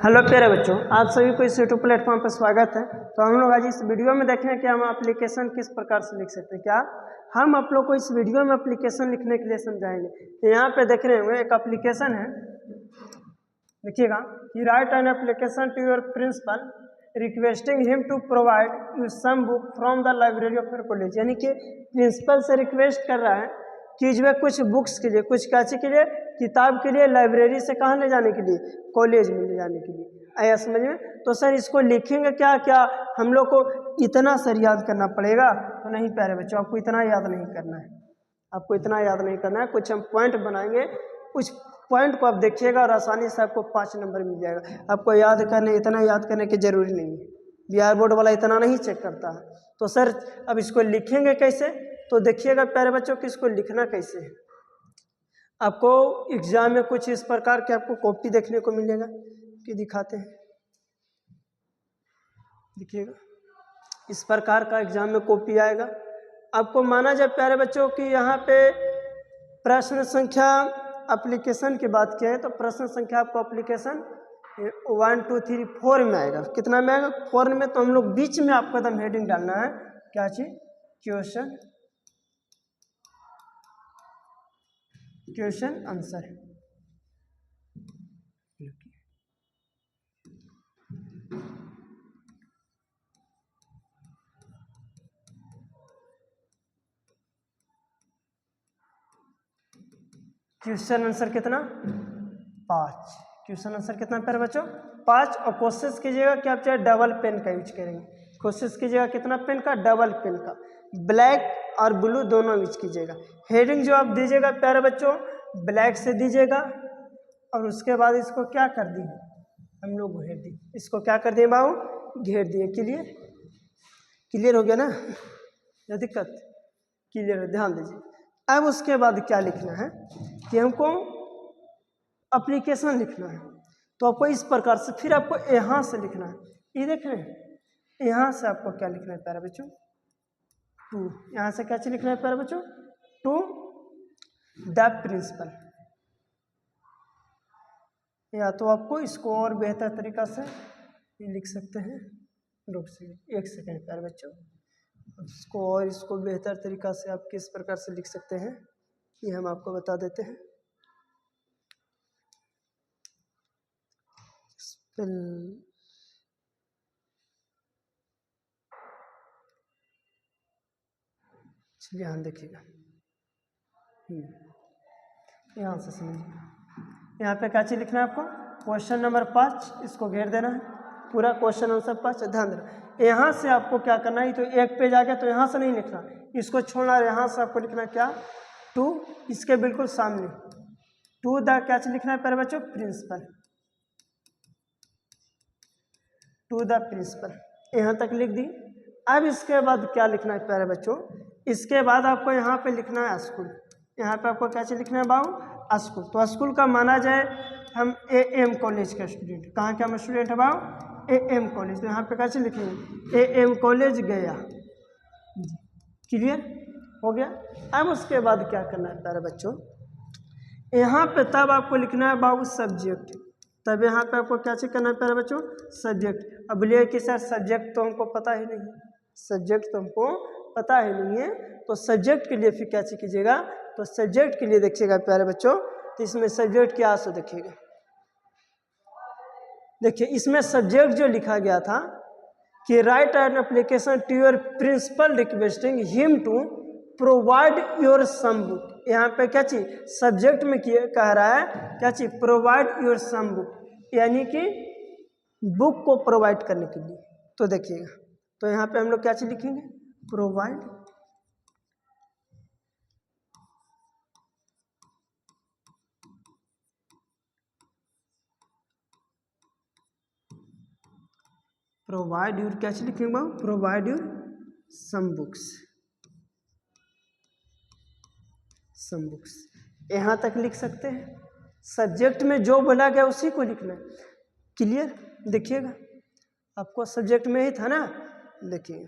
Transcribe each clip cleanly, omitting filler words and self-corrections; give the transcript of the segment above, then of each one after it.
Hello प्यारे बच्चों, आप सभी को इस यूट्यूब प्लेटफॉर्म पर स्वागत है। तो हम लोग आज इस वीडियो में देखें कि हम एप्लीकेशन किस प्रकार से लिख सकते हैं। क्या हम आप लोग को इस वीडियो में एप्लीकेशन लिखने के लिए समझाएंगे। तो यहाँ पे देख रहे होंगे एक एप्लीकेशन है, देखिएगा कि write an application to your principal requesting him to provide you some book from the library of your college. यानी कि प्रिंसिपल से रिक्वेस्ट कर रहा है कि जो है कुछ बुक्स के लिए, कुछ काची के लिए, किताब के लिए लाइब्रेरी से कहाँ ले जाने के लिए, कॉलेज में ले जाने के लिए। आया समझ में? तो सर इसको लिखेंगे क्या क्या हम लोग को इतना सर याद करना पड़ेगा? तो नहीं प्यारे बच्चों, आपको इतना याद नहीं करना है, आपको इतना याद नहीं करना है। कुछ हम पॉइंट बनाएंगे, कुछ पॉइंट को आप देखिएगा और आसानी से आपको 5 नंबर मिल जाएगा। आपको याद करने, इतना याद करने की जरूरी नहीं है, बिहार बोर्ड वाला इतना नहीं चेक करता है। तो सर अब इसको लिखेंगे कैसे? तो देखिएगा प्यारे बच्चों कि इसको लिखना कैसे है। आपको एग्जाम में कुछ इस प्रकार के आपको कॉपी देखने को मिलेगा कि दिखाते हैं, देखिएगा इस प्रकार का एग्जाम में कॉपी आएगा। आपको माना जाए प्यारे बच्चों कि यहाँ पे प्रश्न संख्या एप्लीकेशन की बात किया है तो प्रश्न संख्या आपको एप्लीकेशन 1 2 3 4 में आएगा। कितना में आएगा? 4 में। तो हम लोग बीच में आपको एकदम हेडिंग डालना है, क्या चीज? Question answer. क्वेश्चन आंसर कितना? 5। क्वेश्चन आंसर कितना प्यारे बच्चों? 5। और कोशिश कीजिएगा कि आप चाहे डबल पेन का यूज करेंगे। कोशिश कीजिएगा कितना पेन का? डबल पेन का। ब्लैक और ब्लू दोनों यूज कीजिएगा। हेडिंग जो आप दीजिएगा प्यारे बच्चों ब्लैक से दीजिएगा और उसके बाद इसको क्या कर दिए हम लोग? घेर दिए। इसको क्या कर दिए बाबू? घेर दिए। क्लियर? क्लियर हो गया ना? या दिक्कत? क्लियर है, ध्यान दीजिए। अब उसके बाद क्या लिखना है कि हमको एप्लीकेशन लिखना है। तो आपको इस प्रकार से फिर आपको यहाँ से लिखना है। ये देख रहे हैं, यहाँ से आपको क्या लिखना है प्यारे बच्चों? टू। यहाँ से क्या चीज लिखना है प्यारे बच्चों? To the principal. या तो आपको इसको और बेहतर तरीका से लिख सकते हैं। रुक से 1 सेकेंड प्यारे बच्चों, इसको और इसको बेहतर तरीका से आप किस प्रकार से लिख सकते हैं ये हम आपको बता देते हैं। चलिए हाँ देखिएगा, यहाँ से समझिए। यहाँ पे क्या चीज लिखना है आपको? क्वेश्चन नंबर 5, इसको घेर देना है। पूरा क्वेश्चन आंसर 5। ध्यान देना, यहाँ से आपको क्या करना है, तो एक पेज आ गया तो यहाँ से नहीं लिखना, इसको छोड़ना। यहाँ से आपको लिखना क्या? टू, इसके बिल्कुल सामने टू द क्या चीज लिखना है प्यारे बच्चों? प्रिंसिपल। टू द प्रिंसिपल, यहाँ तक लिख दी। अब इसके बाद क्या लिखना है प्यारे बच्चों? इसके बाद आपको यहाँ पे लिखना है स्कूल। यहाँ पे आपको क्या चीज लिखना है बाबू? स्कूल। तो स्कूल का माना जाए हम AM कॉलेज का स्टूडेंट। कहाँ का हम स्टूडेंट है बाबू? AM college. तो यहाँ पे क्या चीज लिखेंगे? AM कॉलेज गया। क्लियर हो गया? अब उसके बाद क्या करना है प्यारे बच्चों? यहाँ पे तब आपको लिखना है बाबू सब्जेक्ट। तब यहाँ पे आपको क्या चीज करना है प्यारे बच्चों? सब्जेक्ट। अब बोलिए कि सर सब्जेक्ट तो हमको पता ही नहीं, सब्जेक्ट तो हमको पता ही नहीं है। तो सब्जेक्ट के लिए फिर क्या चीज कीजिएगा? तो सब्जेक्ट के लिए देखिएगा प्यारे बच्चों, तो इसमें सब्जेक्ट क्या आंसर देखिएगा। देखिए इसमें सब्जेक्ट जो लिखा गया था कि write an application to your principal requesting him to provide your some book. यहाँ पे क्या चीज सब्जेक्ट में कह रहा है, क्या चीज? प्रोवाइड योर सम बुक, यानी कि बुक को प्रोवाइड करने के लिए। तो देखिएगा, तो यहाँ पे हम लोग क्या चीज लिखेंगे? प्रोवाइड प्रोवाइड यूर क्या चीज लिखेंगे बाबू? Provide your some books. Some books यहाँ तक लिख सकते हैं। सब्जेक्ट में जो बोला गया उसी को लिखना है। क्लियर? देखिएगा आपको सब्जेक्ट में ही था ना, देखिए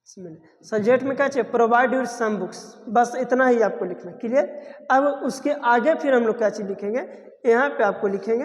सब्जेक्ट में क्या चाहिए, प्रोवाइड यूर सम बुक्स, बस इतना ही आपको लिखना, क्लियर। अब उसके आगे फिर हम लोग क्या चीज़ लिखेंगे, यहाँ पे आपको लिखेंगे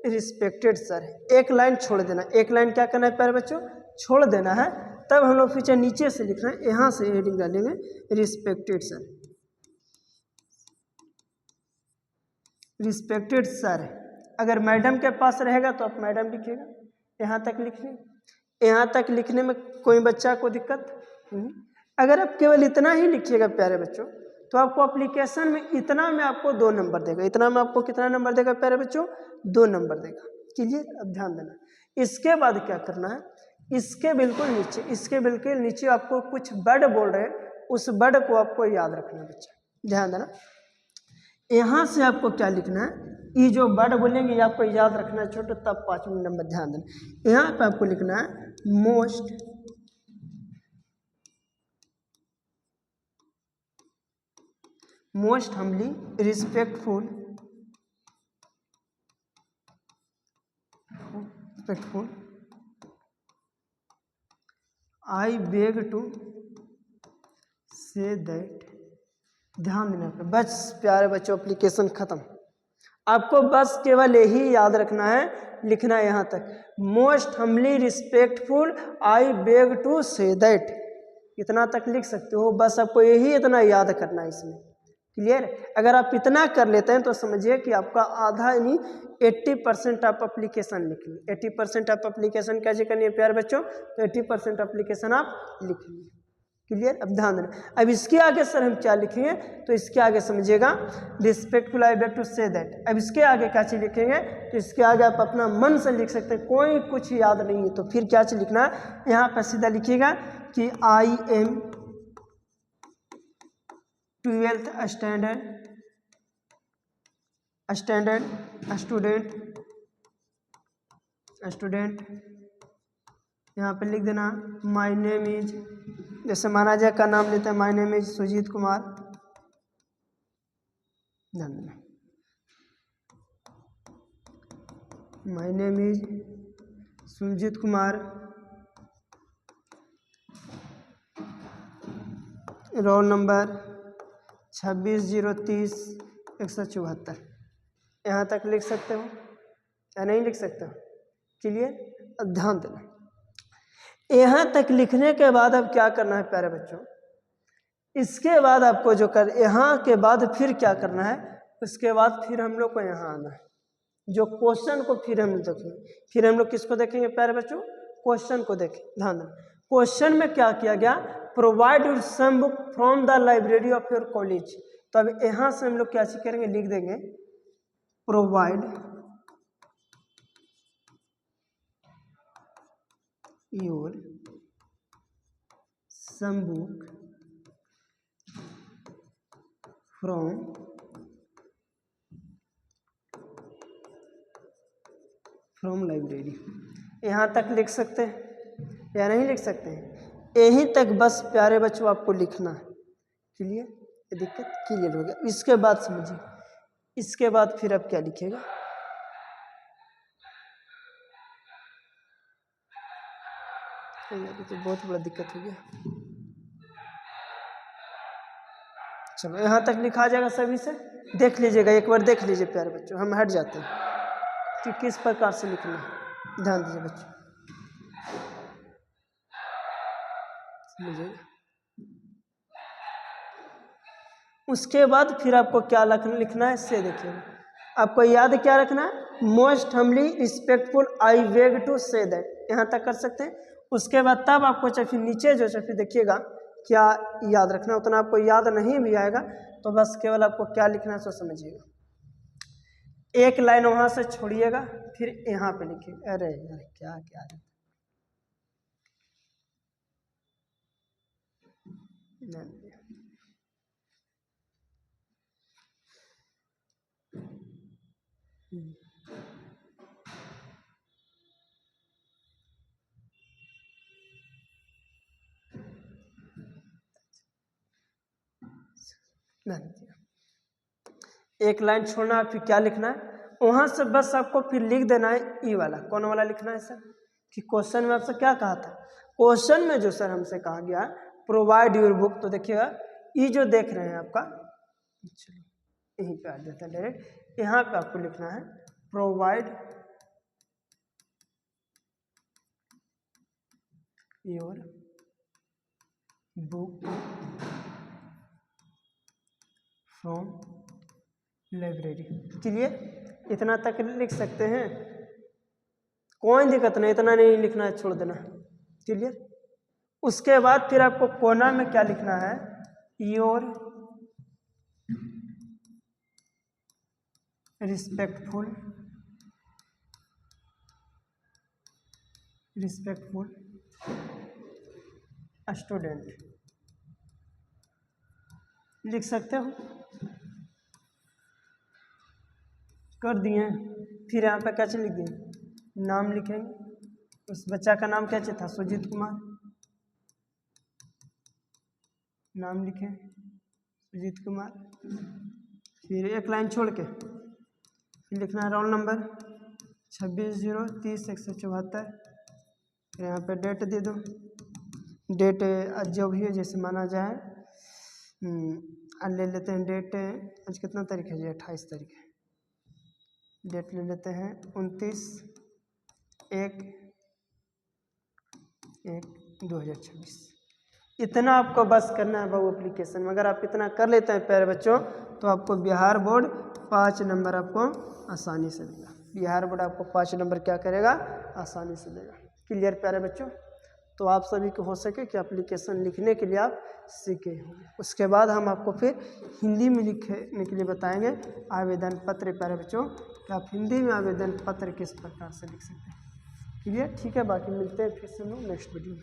रिस्पेक्टेड सर, एक लाइन छोड़ देना, एक लाइन क्या करना है प्यारे बच्चों, छोड़ देना है। तब हम लोग फिर नीचे से लिख रहे हैं, यहाँ से हेडिंग डालेंगे रिस्पेक्टेड सर, रिस्पेक्टेड सर। अगर मैडम के पास रहेगा तो आप मैडम लिखिएगा, यहाँ तक लिखिए, यहाँ तक लिखने में कोई बच्चा को दिक्कत नहीं। अगर आप केवल इतना ही लिखिएगा प्यारे बच्चों, तो आपको एप्लीकेशन में इतना में आपको 2 नंबर देगा, इतना में आपको कितना नंबर देगा प्यारे बच्चों, 2 नंबर देगा, क्लियर। अब ध्यान देना, इसके बाद क्या करना है, इसके बिल्कुल नीचे, इसके बिल्कुल नीचे आपको कुछ वर्ड बोल रहे हैं, उस वर्ड को आपको याद रखना है बच्चा, ध्यान देना। यहाँ से आपको क्या लिखना है, ये जो वर्ड बोलेंगे ये आपको याद रखना है छोटे, तब 5वां नंबर, ध्यान देना। यहाँ पे आपको लिखना है most humbly respectful I beg to say that, ध्यान देना पे। बस प्यारे बच्चों एप्लीकेशन खत्म, आपको बस केवल यही याद रखना है, लिखना है यहाँ तक, most humbly respectful I beg to say that, इतना तक लिख सकते हो, बस आपको यही इतना याद करना है इसमें, क्लियर। अगर आप इतना कर लेते हैं तो समझिए कि आपका आधा नहीं 80% आप एप्लीकेशन लिख ली। 80% आप एप्लीकेशन कैसे करनी है प्यारे बच्चों, तो 80% एप्लीकेशन आप लिख लीजिए, क्लियर। अब ध्यान देना, अब इसके आगे सर हम क्या लिखेंगे, तो इसके आगे समझिएगा respectful I beg to say that. अब इसके आगे क्या चीज़ लिखेंगे, तो इसके आगे आप अपना मन से लिख सकते हैं, कोई कुछ याद नहीं है तो फिर क्या चीज़ लिखना है, यहाँ पर सीधा लिखिएगा कि आई एम 12th स्टूडेंट, यहाँ पे लिख देना माय नेम इज, जैसे महाराजा का नाम लेते हैं, my name is Sujeet Kumar, ध्यान देना, my name is Sujeet Kumar, roll number 26/030/174, यहाँ तक लिख सकते हो या नहीं लिख सकते हो, क्लियर। अब ध्यान देना, यहाँ तक लिखने के बाद अब क्या करना है प्यारे बच्चों, इसके बाद आपको जो कर, यहाँ के बाद फिर क्या करना है, उसके बाद फिर हम लोग को यहाँ आना है, जो क्वेश्चन को फिर हम देखेंगे, फिर हम लोग किसको देखेंगे प्यारे बच्चों, क्वेश्चन को देखें, ध्यान देना। क्वेश्चन में क्या किया गया, provide your some book from the library of your college, तो अब यहाँ से हम लोग क्या चीज करेंगे, लिख देंगे provide your some book from library, यहाँ तक लिख सकते हैं या नहीं लिख सकते हैं, यहीं तक बस प्यारे बच्चों आपको लिखना है, क्लियर। ये दिक्कत क्लियर हो गया। इसके बाद समझिए, इसके बाद फिर आप क्या लिखेगा, तो बहुत बड़ा दिक्कत हो गया। चलो यहाँ तक लिखा जाएगा, सभी से देख लीजिएगा, एक बार देख लीजिए प्यारे बच्चों, हम हट जाते हैं कि किस प्रकार से लिखना है, ध्यान दीजिए बच्चों, समझिएगा। उसके बाद फिर आपको क्या लिखना है, से देखिएगा, आपको याद क्या रखना है, most humbly respectful I beg to say that, यहाँ तक कर सकते हैं। उसके बाद तब आपको फिर नीचे जो फिर देखिएगा क्या याद रखना, उतना आपको याद नहीं भी आएगा, तो बस केवल आपको क्या लिखना है सो समझिएगा, एक लाइन वहां से छोड़िएगा, फिर यहाँ पे लिखिए, अरे यार क्या क्या एक लाइन छोड़ना है, फिर क्या लिखना है, वहां से बस आपको फिर लिख देना है ई वाला, कौन वाला लिखना है सर, कि क्वेश्चन में आपसे क्या कहा था, क्वेश्चन में जो सर हमसे कहा गया प्रोवाइड योर बुक, तो देखिएगा ये जो देख रहे हैं आपका, चलो यहीं पे आ जाता है डायरेक्ट, यहाँ पे आपको लिखना है provide your book from library. चलिए इतना तक लिख सकते हैं, कोई दिक्कत नहीं, इतना नहीं लिखना है, छोड़ देना। चलिए उसके बाद फिर आपको कोना में क्या लिखना है, योर रिस्पेक्टफुल स्टूडेंट लिख सकते हो, कर दिए। फिर यहाँ पे क्या लिख दिए, नाम लिखेंगे, उस बच्चा का नाम क्या था, सुजीत कुमार, नाम लिखें सुजीत कुमार। फिर एक लाइन छोड़ के फिर लिखना है रोल नंबर 26/0/30/174। फिर यहाँ पे डेट दे दो, डेट जो भी है जैसे माना जाए, ले लेते हैं डेट, आज कितना तारीख है जी, 28 तारीख है, डेट ले लेते हैं 29/1/2026। इतना आपको बस करना है बहु एप्लीकेशन में। अगर आप इतना कर लेते हैं प्यारे बच्चों, तो आपको बिहार बोर्ड 5 नंबर आपको आसानी से देगा। बिहार बोर्ड आपको 5 नंबर क्या करेगा, आसानी से देगा। क्लियर प्यारे बच्चों? तो आप सभी को हो सके कि एप्लीकेशन लिखने के लिए आप सीखे होंगे। उसके बाद हम आपको फिर हिंदी में लिखने के लिए बताएंगे आवेदन पत्र। प्यारे बच्चों, कि आप हिंदी में आवेदन पत्र किस प्रकार से लिख सकते हैं। क्लियर? ठीक है, बाकी मिलते हैं फिर से हम लोग नेक्स्ट वीडियो में।